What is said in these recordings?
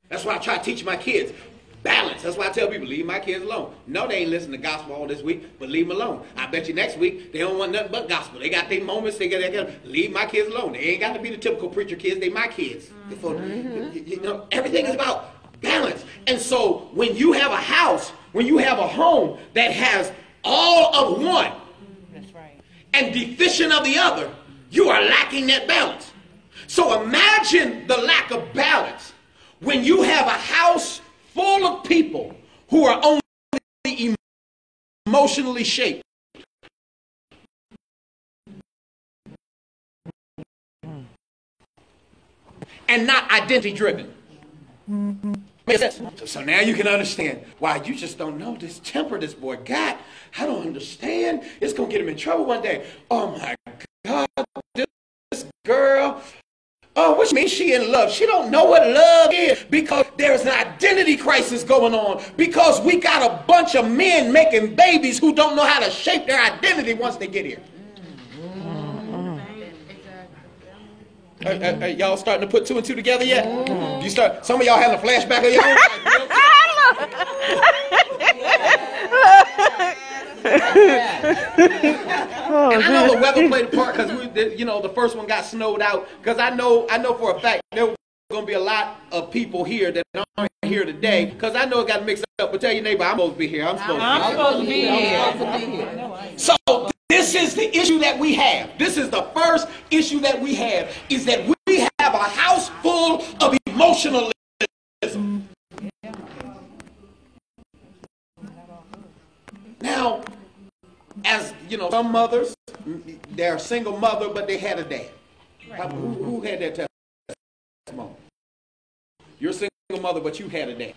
That's why I try to teach my kids. Balance. That's why I tell people, leave my kids alone. No, they ain't listening to gospel all this week, but leave them alone. I bet you next week, they don't want nothing but gospel. They got their moments. They got leave my kids alone. They ain't got to be the typical preacher kids. They my kids. You know, everything is about balance. And so when you have a house, when you have a home that has all of one, that's right, and deficient of the other, you are lacking that balance. So imagine the lack of balance when you have a house full of people who are only emotionally shaped. And not identity driven. So now you can understand why you just don't know this temper this boy got. I don't understand. It's going to get him in trouble one day. Oh my God, this girl. Oh, which means she in love. She don't know what love is because there's an identity crisis going on because we got a bunch of men making babies who don't know how to shape their identity once they get here. Y'all starting to put two and two together yet? You start. Some of y'all having a flashback of your own life. And I know the weather played a part because the first one got snowed out. Because I know for a fact there was going to be a lot of people here that aren't here today. Because I know it got mixed up. But tell your neighbor, I'm supposed to be here. I'm supposed to be here. So this is the issue that we have. This is the first issue that we have, is that we have a house full of emotionalism. Now, as you know, some mothers, they're a single mother, but they had a dad. Who had that testimony? You're a single mother, but you had a dad.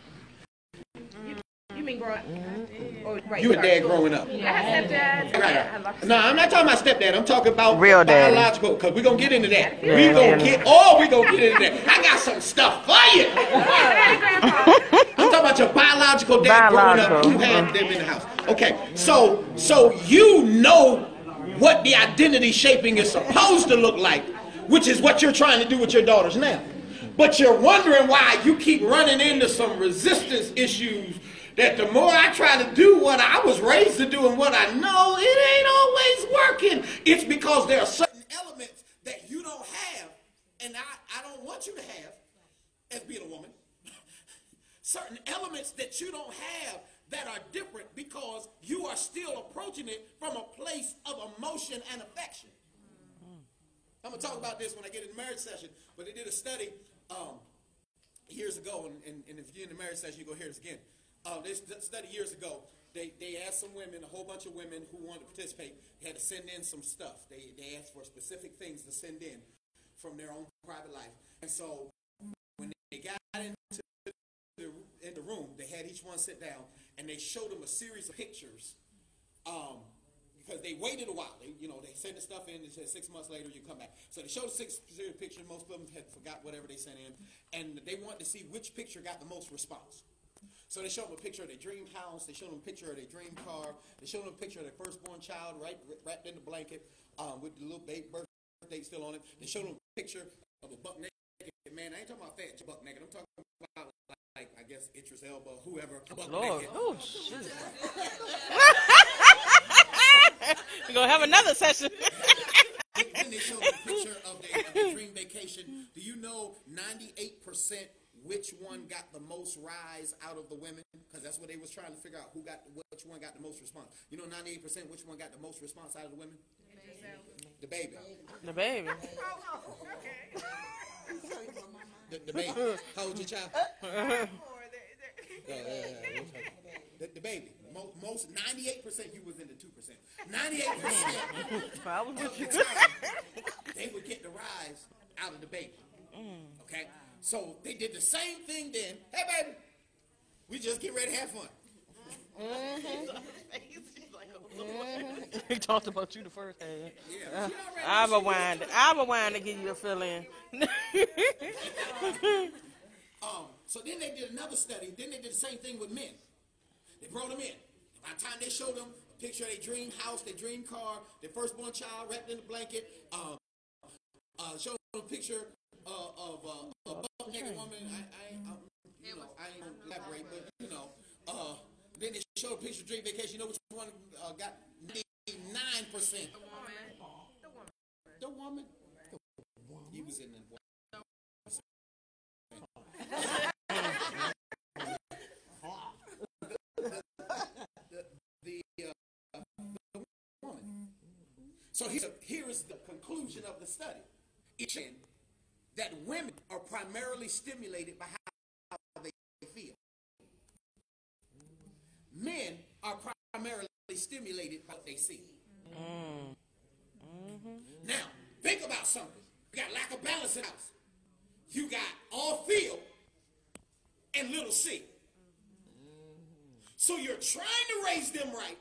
You mean growing up? You a dad growing up. I had stepdad. Right. No, I'm not talking about stepdad. I'm talking about real biological, because we're going to get into that. We're going to get into that. I got some stuff for you. I'm talking about your biological dad growing up who had them in the house. Okay, so you know what the identity shaping is supposed to look like, which is what you're trying to do with your daughters now. But you're wondering why you keep running into some resistance issues that the more I try to do what I was raised to do and what I know, it ain't always working. It's because there are certain elements that you don't have, and I don't want you to have, as being a woman, certain elements that you don't have that are different because you are still approaching it from a place of emotion and affection. I'm going to talk about this when I get in the marriage session, but they did a study years ago, and if you're in the marriage session, you're going to hear this again. They study years ago. They asked some women, a whole bunch of women who wanted to participate, had to send in some stuff. They asked for specific things to send in from their own private life. And so when they got into the room, they had each one sit down, and they showed them a series of pictures because they waited a while. They sent the stuff in. They said 6 months later, you come back. So they showed a series of pictures. Most of them had forgot whatever they sent in, and they wanted to see which picture got the most response. So they showed them a picture of their dream house. They showed them a picture of their dream car. They showed them a picture of their firstborn child wrapped in the blanket with the little birthday still on it. They showed them a picture of a buck naked man. I ain't talking about fat buck naked. I'm talking about like I guess Idris Elba, whoever. Buck naked. Oh shit! We're gonna have another session. Then they showed them a picture of their dream vacation. Do you know 98%? Which one got the most rise out of the women? Because that's what they was trying to figure out, which one got the most response. You know 98% which one got the most response out of the women? The baby. The baby. The baby. How old your child? The baby. Most 98% you was in the 2%. 98% of the time they would get the rise out of the baby. Okay? So they did the same thing then. Hey, baby, we just get ready to have fun. He talked about you the first day. Yeah. I'm a wine to give you a fill-in. So then they did another study. Then they did the same thing with men. They brought them in. By the time they showed them a picture of their dream house, their dream car, their firstborn child wrapped in a blanket, showed them a picture of a buck naked woman. right, but you know, then they showed a picture of Dream Vacation. You know which one got 99%? The woman. He was in the woman. So here is the conclusion of the study. It's that women are primarily stimulated by how they feel. Men are primarily stimulated by what they see. Now, think about something. You got lack of balance in the house. You got all feel and little see. So you're trying to raise them right,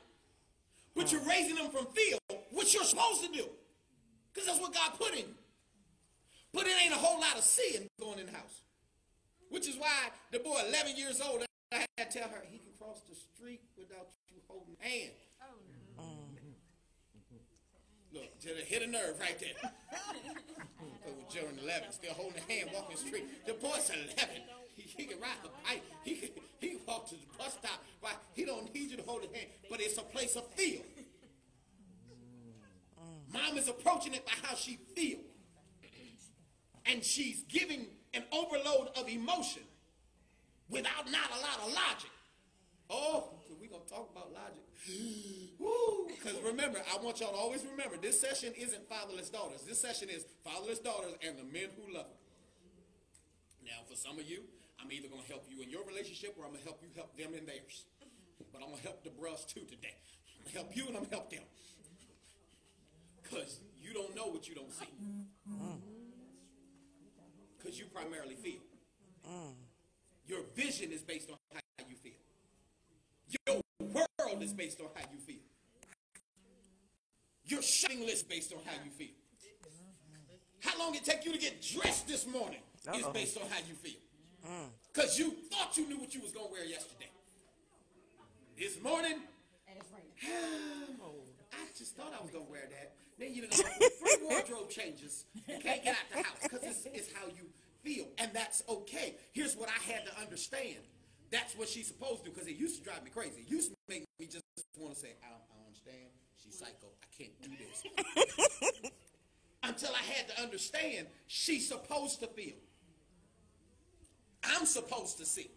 but you're raising them from feel, which you're supposed to do. Because that's what God put in you. But it ain't a whole lot of seeing going in the house. Which is why the boy, 11 years old, I had to tell her, he can cross the street without you holding hand. Look, just hit a nerve right there. Joe 11, still holding the hand, walking the street. The boy's 11. He can ride the bike. He can walk to the bus stop. Right? He don't need you to hold his hand. But it's a place of feel. Mom is approaching it by how she feels. And she's giving an overload of emotion without not a lot of logic. Oh, we're going to talk about logic. Because remember, I want y'all to always remember, this session isn't Fatherless Daughters. This session is Fatherless Daughters and the men who love them. Now, for some of you, I'm either going to help you in your relationship or I'm going to help you help them in theirs. But I'm going to help the bros too today. I'm going to help you and I'm going to help them. Because you don't know what you don't see. Because you primarily feel. Your vision is based on how you feel. Your world is based on how you feel. Your shopping list based on how you feel. How long it take you to get dressed this morning is based on how you feel. Because you thought you knew what you was going to wear yesterday. This morning, I just thought I was going to wear that. Then you know, 3 wardrobe changes. You can't get out the house because it's how you feel. And that's okay. Here's what I had to understand. That's what she's supposed to do because it used to drive me crazy. It used to make me just want to say, I don't understand. She's psycho. I can't do this. Until I had to understand she's supposed to feel. I'm supposed to see.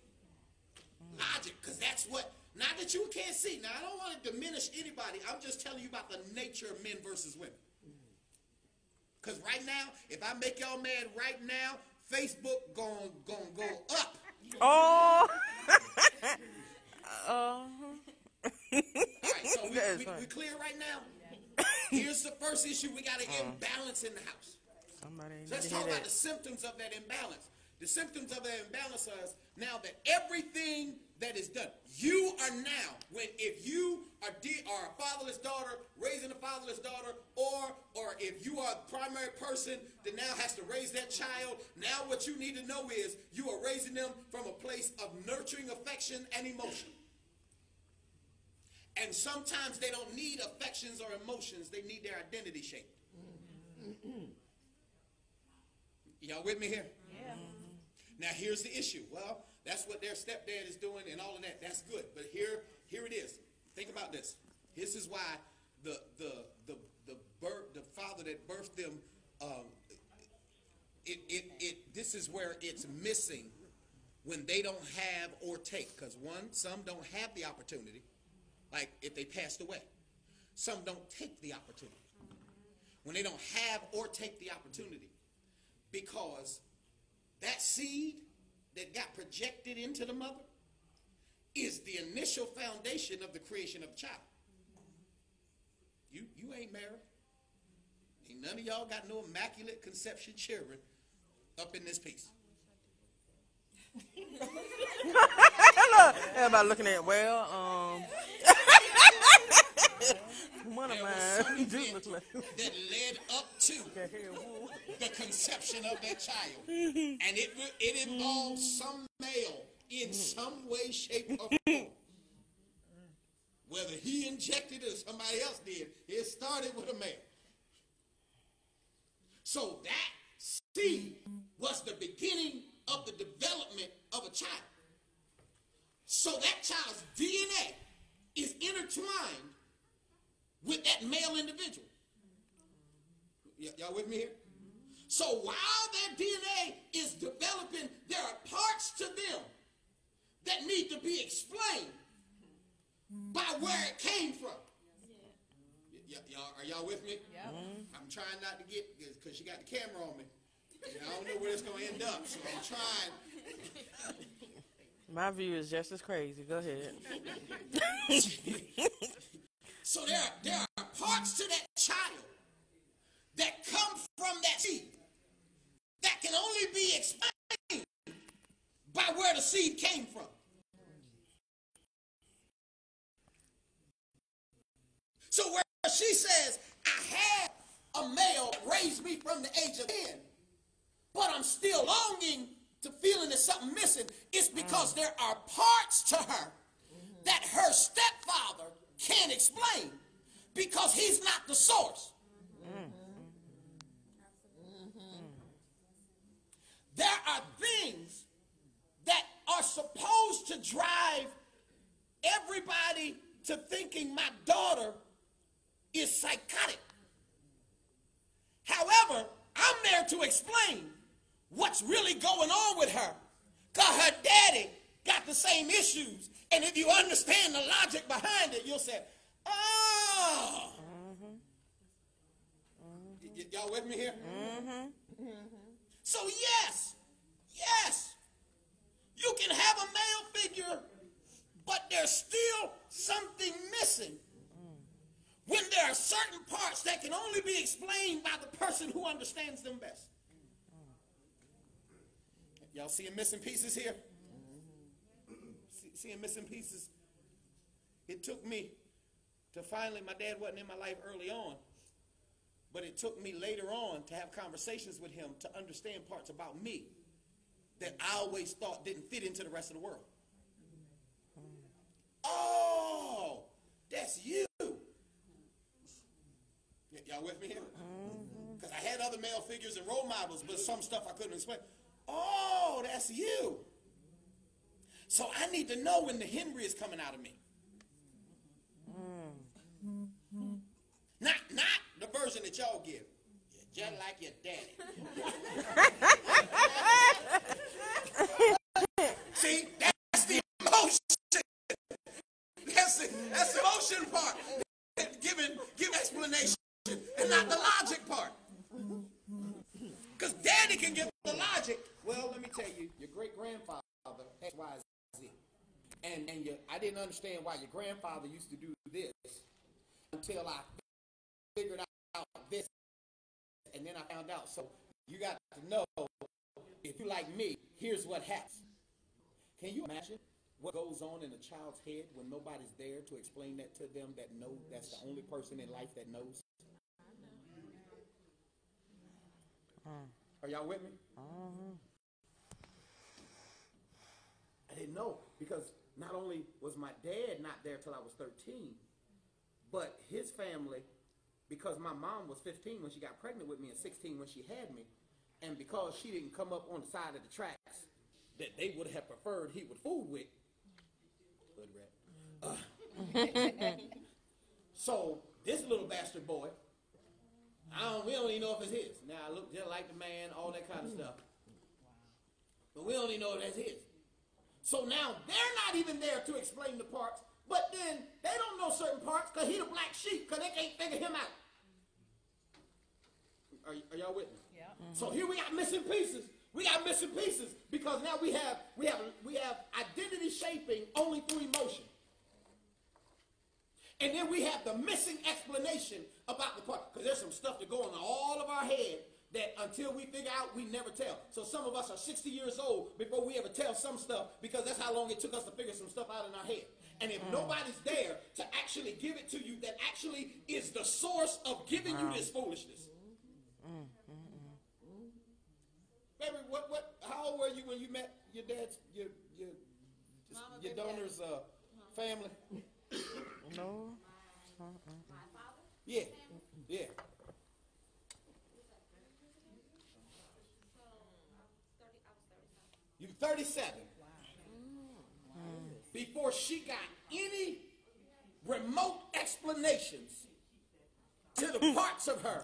Logic, because that's what, not that you can't see. Now, I don't want to diminish anybody. I'm just telling you about the nature of men versus women. Because right now, if I make y'all mad right now, Facebook gonna go up. Oh. All right, so we clear right now? Here's the first issue. We got an imbalance in the house. So let's talk about the symptoms of that imbalance. The symptoms of that imbalance are now that everything that is done, you are now, if you are a fatherless daughter, raising a fatherless daughter, or if you are the primary person that now has to raise that child, now what you need to know is you are raising them from a place of nurturing affection and emotion. And sometimes they don't need affections or emotions, they need their identity shaped. Y'all with me here? Yeah. Now here's the issue. Well, that's what their stepdad is doing and all of that. That's good. But here it is. Think about this. This is why the father that birthed them, this is where it's missing when they don't have or take. Because some don't have the opportunity, like if they passed away. Some don't take the opportunity. When they don't have or take the opportunity. Because that seed that got projected into the mother is the initial foundation of the creation of the child. You ain't married. Ain't none of y'all got no immaculate conception children up in this piece. Everybody looking at, one of mine do look like that led up to the conception of that child. And it involved some male in some way, shape, or form. Whether he injected it or somebody else did, it started with a male. So that seed was the beginning of the development of a child. So that child's DNA is intertwined with that male individual. Y'all with me here? So while their DNA is developing, there are parts to them that need to be explained by where it came from. Are y'all with me? Yep. I'm trying not to get, because she got the camera on me. I don't know where it's going to end up, so I'm trying. My view is just as crazy. Go ahead. So there are parts to that child that come from that seed that can only be explained by where the seed came from. So where she says, I had a male raise me from the age of 10, but I'm still longing to feeling there's something missing, it's because there are parts to her that her stepfather can't explain because he's not the source. There are things that are supposed to drive everybody to thinking my daughter is psychotic. However, I'm there to explain what's really going on with her, because her daddy got the same issues. And if you understand the logic behind it, you'll say, oh. Y'all with me here? So yes, you can have a male figure, but there's still something missing when there are certain parts that can only be explained by the person who understands them best. Y'all seeing missing pieces here? Seeing missing pieces? It took me to finally, my dad wasn't in my life early on, but it took me later on to have conversations with him to understand parts about me that I always thought didn't fit into the rest of the world. Oh, that's you. Y'all with me here? Because I had other male figures and role models, but some stuff I couldn't explain. Oh, that's you. So I need to know when the Henry is coming out of me. Not the version that y'all give. You're just like your daddy. See, that's the emotion. That's the emotion part. Give explanation and not the logic part. Because daddy can give the logic. Well, let me tell you, your great-grandfather, X, Y, Z. And I didn't understand why your grandfather used to do this until I figured out this. And then I found out. So you got to know, if you like me, here's what happens. Can you imagine what goes on in a child's head when nobody's there to explain that to them, that know that's the only person in life that knows? Are y'all with me? I didn't know, because not only was my dad not there till I was 13, but his family, because my mom was 15 when she got pregnant with me and 16 when she had me, and because she didn't come up on the side of the tracks that they would have preferred he would fool with, so this little bastard boy, we don't even know if it's his. Now, I look just like the man, all that kind of stuff. But we don't even know if that's his. So now they're not even there to explain the parts, but then they don't know certain parts because he's the black sheep, because they can't figure him out. Are y'all with me? Yeah. So here we got missing pieces. We got missing pieces because now we have identity shaping only through emotion. And then we have the missing explanation about the part. Because there's some stuff that go in all of our head that until we figure out, we never tell. So some of us are 60 years old before we ever tell some stuff, because that's how long it took us to figure some stuff out in our head. And if nobody's there to actually give it to you, that actually is the source of giving you this foolishness. Baby, how old were you when you met your dad's, your donor's family? No. Yeah. You 37. before she got any remote explanations to the parts of her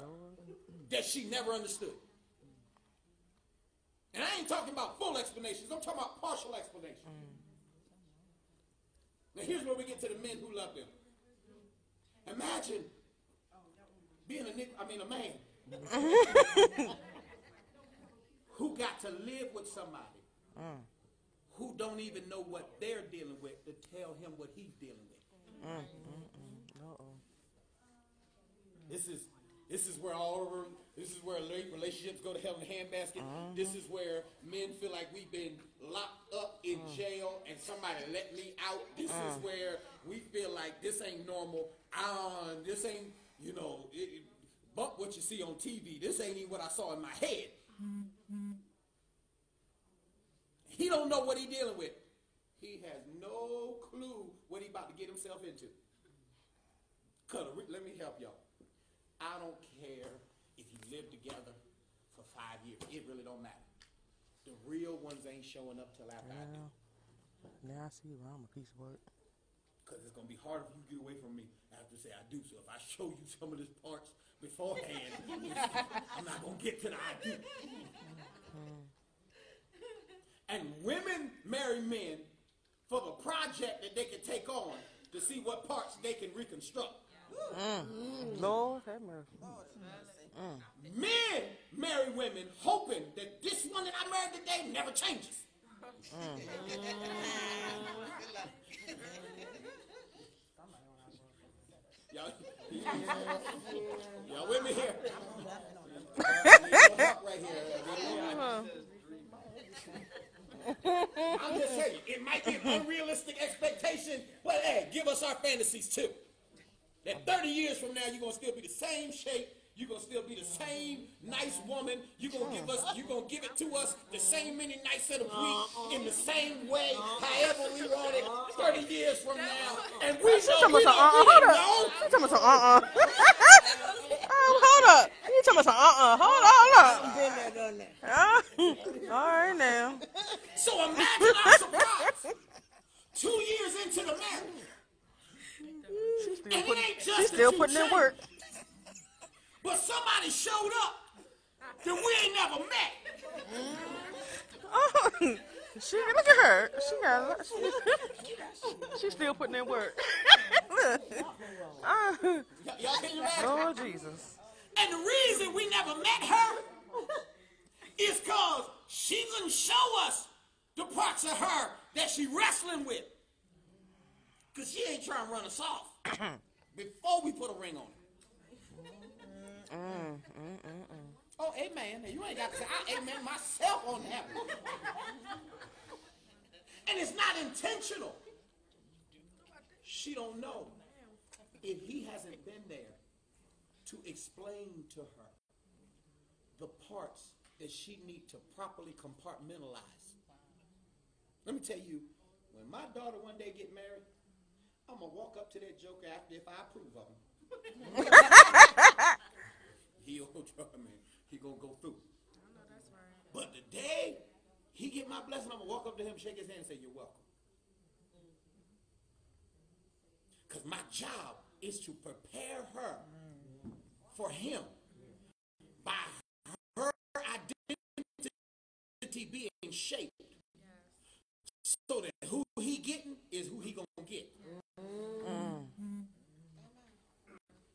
that she never understood. And I ain't talking about full explanations. I'm talking about partial explanations. Now here's where we get to the men who love them. Imagine being a man who got to live with somebody who don't even know what they're dealing with to tell him what he's dealing with. This is where relationships go to hell in a handbasket. This is where men feel like we've been locked up in jail and somebody let me out. This is where we feel like this ain't normal. This ain't, bump what you see on TV. This ain't even what I saw in my head. He don't know what he dealing with. He has no clue what he about to get himself into. Let me help y'all. I don't care if you live together for 5 years. It really don't matter. The real ones ain't showing up till after I do. Now I see why I'm a piece of work. Because it's going to be hard for you to get away from me after say I do. So if I show you some of these parts beforehand, I'm not going to get to the I do. And women marry men for the project that they can take on to see what parts they can reconstruct. Lord have mercy. Men marry women hoping that this one that I married today never changes. Y'all with me here? Right here. I'm just saying, it might be an unrealistic expectation, but hey, give us our fantasies too. That 30 years from now, you're going to still be the same shape. You're going to still be the same nice woman. You're going to give it to us the same many nights of the week in the same way, however we want it 30 years from now. And we don't know. You talking about hold up. You talking about hold up. All right now. So imagine our surprise. 2 years into the marriage. She's still putting in work. But somebody showed up that we ain't never met. Oh, look at her. She's still putting in work. Look. Y'all can imagine? Oh, Jesus. And the reason we never met her is because she couldn't show us the parts of her that she wrestling with. Because she ain't trying to run us off before we put a ring on her. Oh, amen. You ain't got to say, I amen myself on that one. And it's not intentional. She don't know if he hasn't been there to explain to her the parts that she needs to properly compartmentalize. Let me tell you, when my daughter one day get married, I'm going to walk up to that joker after if I approve of him. He going to go through. I know that's right. But the day he get my blessing, I'm going to walk up to him, shake his hand, and say, you're welcome. Because my job is to prepare her for him by her identity being shaped. Yes. So that who he getting is who he going to get.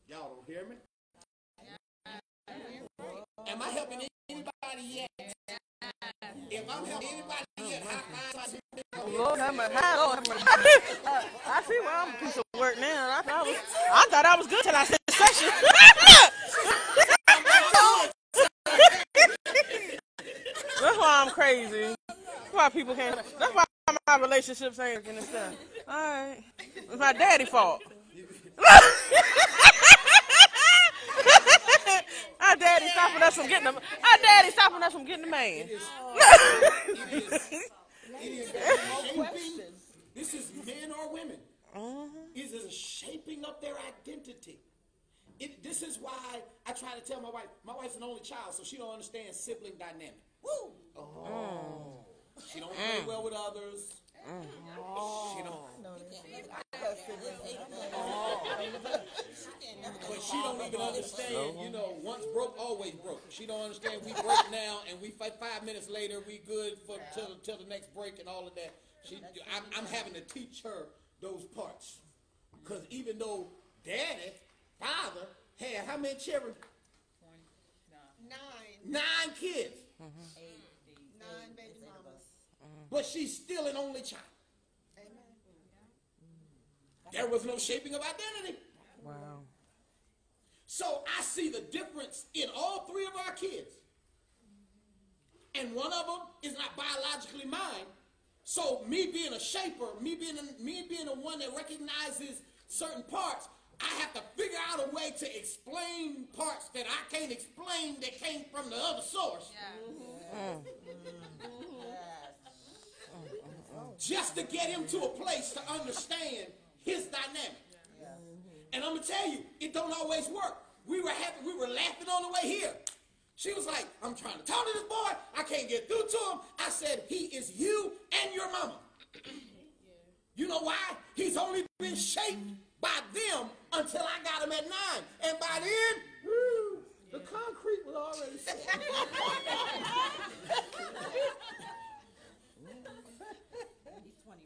Y'all don't hear me? Am I helping anybody yet? If I'm helping anybody yet, high five. Lord, I see why I'm a piece of work now. I thought I was good till I said session. That's why I'm crazy. That's why people can't. That's why my relationships ain't working and stuff. All right, it's my daddy's fault. Our daddy stopping us from getting them. Our daddy stopping us from getting the man. This is men or women. It is a shaping of their identity. This is why I try to tell my wife. My wife's an only child, so she don't understand sibling dynamic. Woo! She don't play well with others. But she don't even understand, you know, once broke, always broke. She don't understand we break now and we fight 5 minutes later, we good for till the next break and all of that. I'm having to teach her those parts. Because even though daddy, father, had how many children? 9 kids. 9 baby mamas. But she's still an only child. Amen. There was no shaping of identity. Wow. So I see the difference in all 3 of our kids. And one of them is not biologically mine. So me being a shaper, me being the one that recognizes certain parts, I have to figure out a way to explain parts that I can't explain that came from the other source. Just to get him to a place to understand his dynamic. And I'm going to tell you, it don't always work. We were laughing on the way here. She was like, I'm trying to talk to this boy. I can't get through to him. I said, he is you and your mama. You know why? He's only been shaped by them until I got him at 9. And by then, woo, the concrete was already set.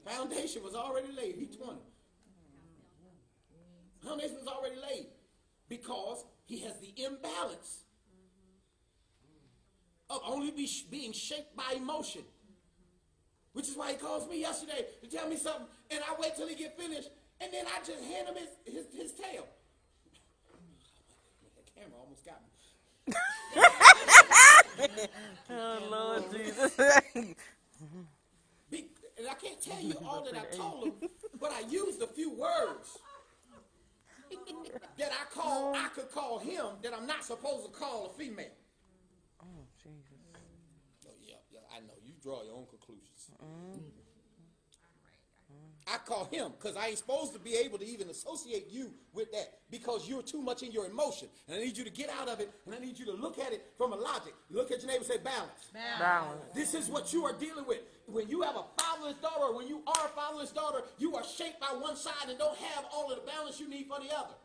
Foundation was already laid. He's 20. Foundation was already laid because he has the imbalance of only being shaped by emotion, which is why he calls me yesterday to tell me something, and I wait till he get finished, and then I just hand him his tail. That camera almost got me. Oh, Lord Jesus. And I can't tell you all that I told him, but I used a few words that I could call him that I'm not supposed to call a female. Oh, Jesus. Oh, yeah, I know. You draw your own conclusions. I call him because I ain't supposed to be able to even associate you with that because you're too much in your emotion. And I need you to get out of it, and I need you to look at it from a logic. Look at your neighbor and say, balance. Balance. This is what you are dealing with. When you have a fatherless daughter, or when you are a fatherless daughter, you are shaped by one side and don't have all of the balance you need for the other.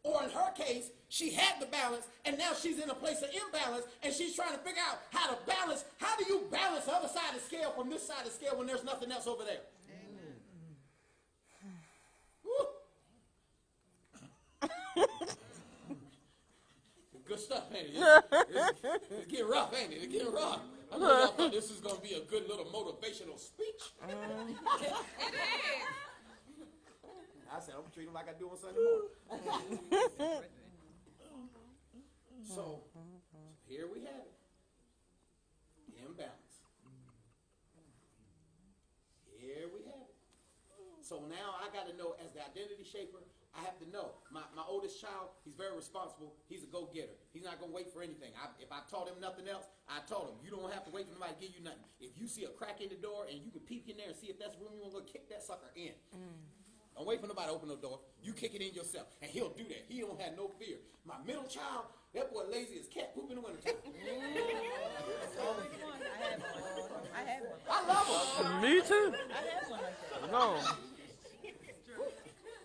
Or in her case, she had the balance, and now she's in a place of imbalance, and she's trying to figure out how to balance. How do you balance the other side of the scale from this side of the scale when there's nothing else over there? Good stuff, ain't it? It's getting rough, ain't it? It's getting rough. I know y'all thought this was going to be a good little motivational speech. It is. I said, I'm going to treat him like I do on Sunday morning. So, here we have it. The imbalance. Here we have it. So now I got to know, as the identity shaper, I have to know. My oldest child, he's very responsible. He's a go-getter. He's not going to wait for anything. If I taught him nothing else, I told him, you don't have to wait for somebody to give you nothing. If you see a crack in the door and you can peek in there and see if that's room, you want to go kick that sucker in. Don't wait for nobody to open the door. You kick it in yourself. And he'll do that. He don't have no fear. My middle child, that boy lazy as cat poop in the wintertime. I have one. I love him. Me too. I have one like that. No.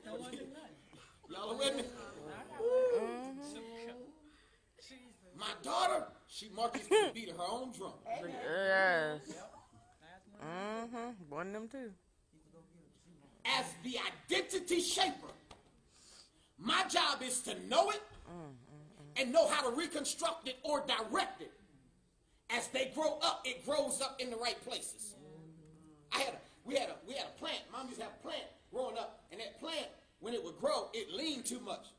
No one do nothing. Y'all are with me? My daughter, she marches to the beat of her own drum. Yes. One of them too. As the identity shaper, my job is to know it and know how to reconstruct it or direct it. As they grow up, it grows up in the right places. We had a plant. Mom used to have a plant growing up, and that plant, when it would grow, it leaned too much.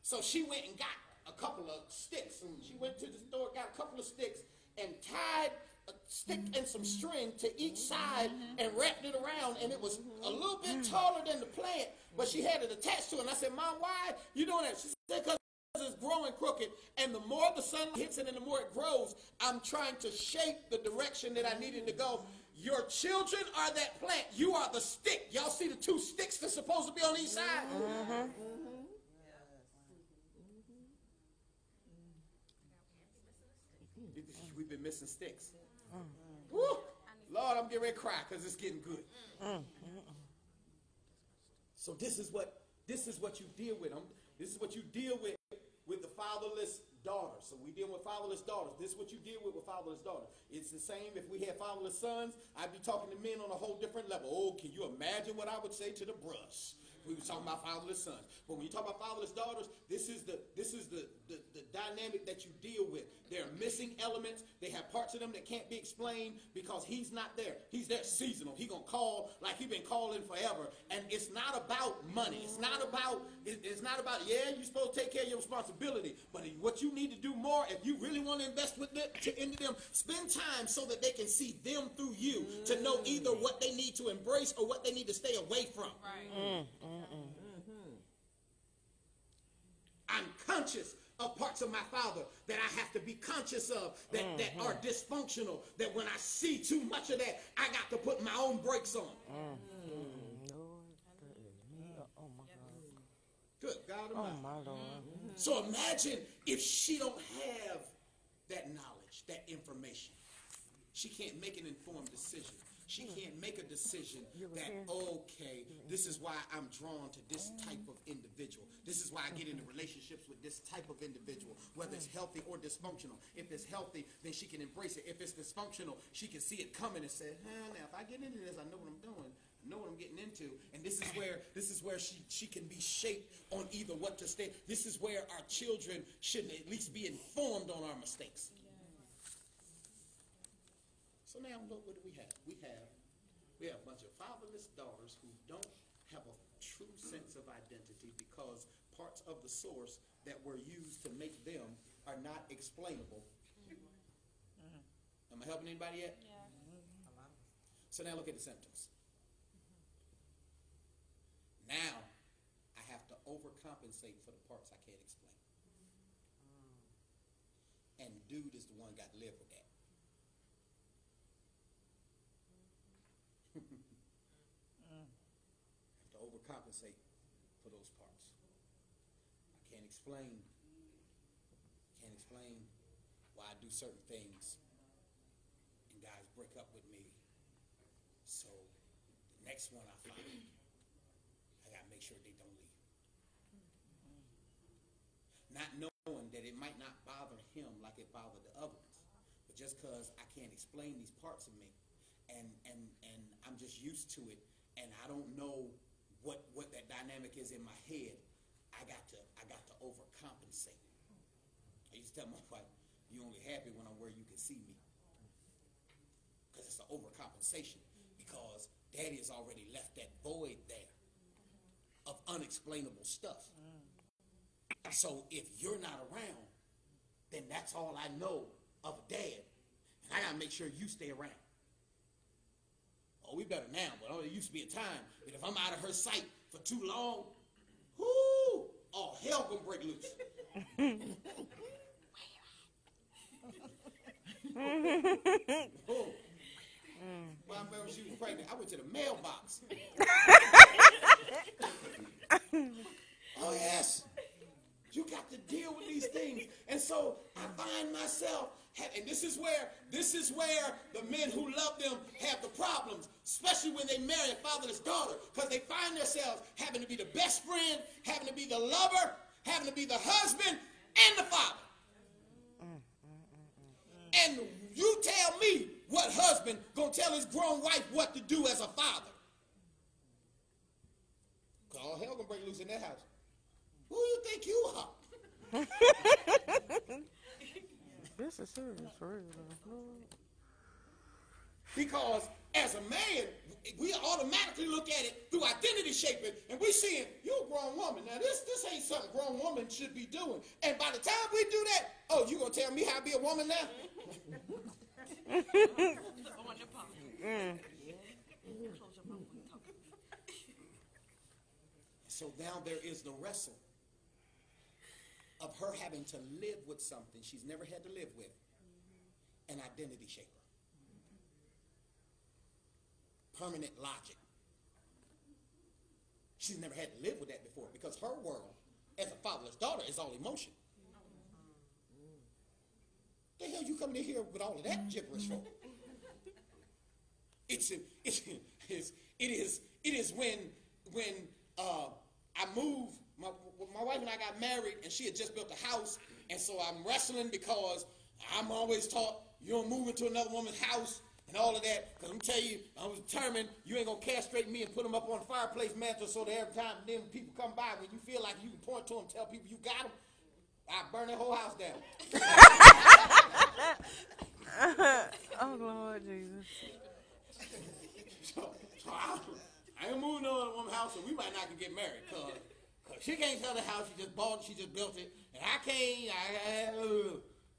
So she went and got a couple of sticks, and she went to the store, got a couple of sticks, and tied a stick and some string to each side and wrapped it around, and it was a little bit taller than the plant, but she had it attached to it. And I said, Mom, why you doing that? She said, because it's growing crooked, and the more the sun hits it and the more it grows, I'm trying to shape the direction that I needed to go. Your children are that plant. You are the stick. Y'all see the two sticks that's supposed to be on each side? We've been missing sticks. Woo! Lord, I'm getting ready to cry because it's getting good. So this is what you deal with. This is what you deal with the fatherless daughter. So we deal with fatherless daughters. This is what you deal with fatherless daughters. It's the same if we had fatherless sons. I'd be talking to men on a whole different level. Oh, can you imagine what I would say to the brush? We were talking about fatherless sons. But when you talk about fatherless daughters, this is the dynamic that you deal with. There are missing elements. They have parts of them that can't be explained because he's not there. He's there seasonal. He's going to call like he's been calling forever. And it's not about money. It's not about, yeah, you're supposed to take care of your responsibility. But what you need to do more, if you really want to invest into them, spend time so that they can see them through you to know either what they need to embrace or what they need to stay away from. Right. I'm conscious of parts of my father that I have to be conscious of that are dysfunctional, that when I see too much of that, I got to put my own brakes on. Good God Almighty. Oh, my Lord. So imagine if she don't have that knowledge, that information. She can't make an informed decision. She can't make a decision that, okay, this is why I'm drawn to this type of individual. This is why I get into relationships with this type of individual, whether it's healthy or dysfunctional. If it's healthy, then she can embrace it. If it's dysfunctional, she can see it coming and say, now if I get into this, I know what I'm doing. I know what I'm getting into. And this is where she can be shaped on either what to stay. This is where our children should at least be informed on our mistakes. So now what do we have? We have a bunch of fatherless daughters who don't have a true sense of identity because parts of the source that were used to make them are not explainable. Am I helping anybody yet? Yeah. So now look at the symptoms. Now I have to overcompensate for the parts I can't explain. And dude is the one got to live with that. Have to overcompensate for those parts. I can't explain why I do certain things and guys break up with me. So the next one I find, I gotta make sure they don't leave. Not knowing that it might not bother him like it bothered the other ones, but just because I can't explain these parts of me, and I'm just used to it, and I don't know what that dynamic is in my head, I got to overcompensate. I used to tell my wife, "You only happy when I'm where you can see me," because it's an overcompensation. Because Daddy has already left that void there of unexplainable stuff. So if you're not around, then that's all I know of Dad, and I gotta make sure you stay around. Oh, we better now, but there used to be a time that if I'm out of her sight for too long, whoo, all hell gonna break loose. Oh. Well, I remember she was pregnant. I went to the mailbox. Oh yes, you got to deal with these things, and so I find myself. And this is where the men who love them have the problems, especially when they marry a fatherless daughter, because they find themselves having to be the best friend, having to be the lover, having to be the husband and the father. And you tell me what husband gonna tell his grown wife what to do as a father? Because all hell gonna break loose in that house. Who you think you are? This is serious for real. Because as a man, we automatically look at it through identity shaping, and we seeing you're a grown woman. Now this ain't something a grown woman should be doing. And by the time we do that, oh, you gonna tell me how to be a woman now? So now there is the wrestle of her having to live with something she's never had to live with, an identity shaper. Permanent logic. She's never had to live with that before because her world, as a fatherless daughter, is all emotion. The hell you coming in here with all of that gibberish for? is when I moved. My wife and I got married, and she had just built a house, and so I'm wrestling because I'm always taught you don't move into another woman's house and all of that. Because I'm tell you, I was determined you ain't gonna castrate me and put them up on the fireplace mantle so that every time then people come by, when you feel like you can point to them, tell people you got them, I burn that whole house down. Oh Lord Jesus. So I ain't moving to another woman's house, so we might not can get married, cause she can't sell the house. She just bought it. She just built it, and I can't.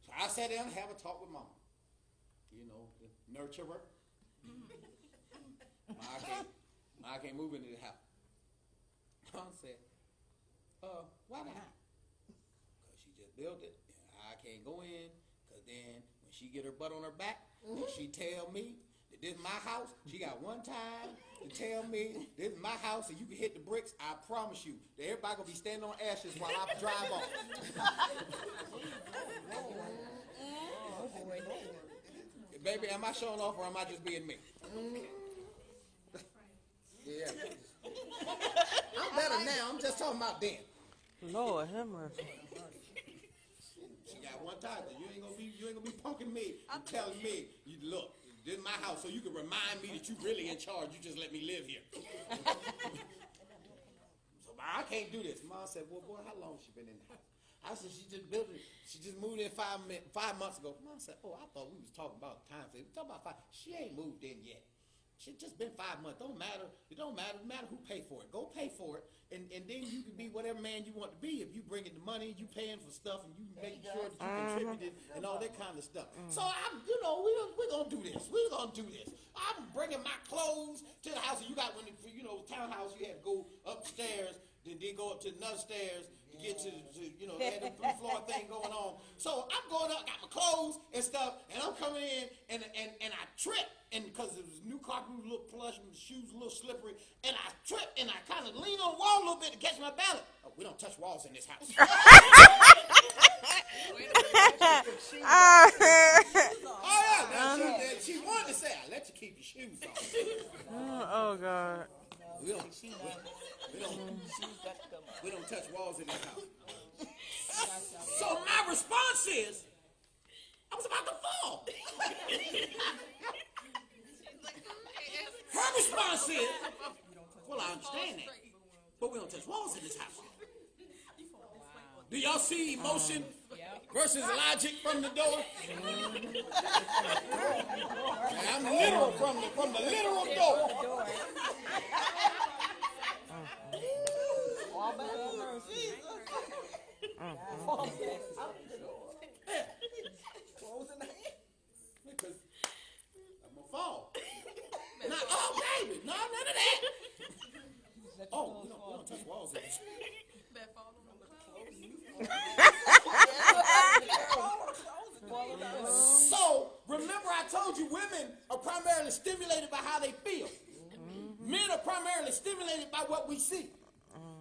So I sat down and have a talk with Mama. You know, the nurturer. I can't move into the house. Mom said, why not? Because she just built it, and I can't go in, because then when she get her butt on her back, and she tell me that this is my house, she got one time to tell me this is my house and you can hit the bricks, I promise you that everybody going to be standing on ashes while I drive off. Baby, am I showing off or am I just being me? Yeah. I'm better now. I'm just talking about then. Lord have mercy. She got one time. You ain't gonna be punking me and telling me, you look, this is my house, so you can remind me that you really in charge. You just let me live here. So I can't do this. Mom said, well, boy, how long she been in the house? I said, she just built it. She just moved in 5 months ago. Mom said, oh, I thought we was talking about time. We talking about 5. She ain't moved in yet. She just been 5 months. Don't matter. It don't matter. No matter who pay for it. Go pay for it, and then you can be whatever man you want to be. If you bringing the money, you paying for stuff, and you making sure that you contributed and all that kind of stuff. So we're gonna do this. We're gonna do this. I'm bringing my clothes to the house. And you got townhouse. You had to go upstairs, then go up to another stairs to get to they had the 3-floor thing going on. So I'm going up, got my clothes and stuff, and I'm coming in, and I trip. And because it was new carpet, was a little plush, and the shoes a little slippery, and I tripped, and I kind of leaned on the wall a little bit to catch my balance. Oh, we don't touch walls in this house. Oh yeah, she wanted to say, I let you keep your shoes on. Oh God. We don't touch walls in this house. So my response is, I was about to fall. Her response is, well, I understand that, but we don't touch walls in this house. Do y'all see emotion versus logic from the door? I'm literal from the literal door. Because I'm gonna fall. Oh, baby, no, none of that. Oh, we don't touch walls in this. So, remember I told you women are primarily stimulated by how they feel. Men are primarily stimulated by what we see.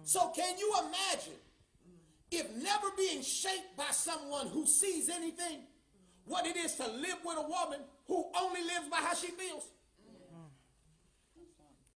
So can you imagine if never being shaped by someone who sees anything, what it is to live with a woman who only lives by how she feels?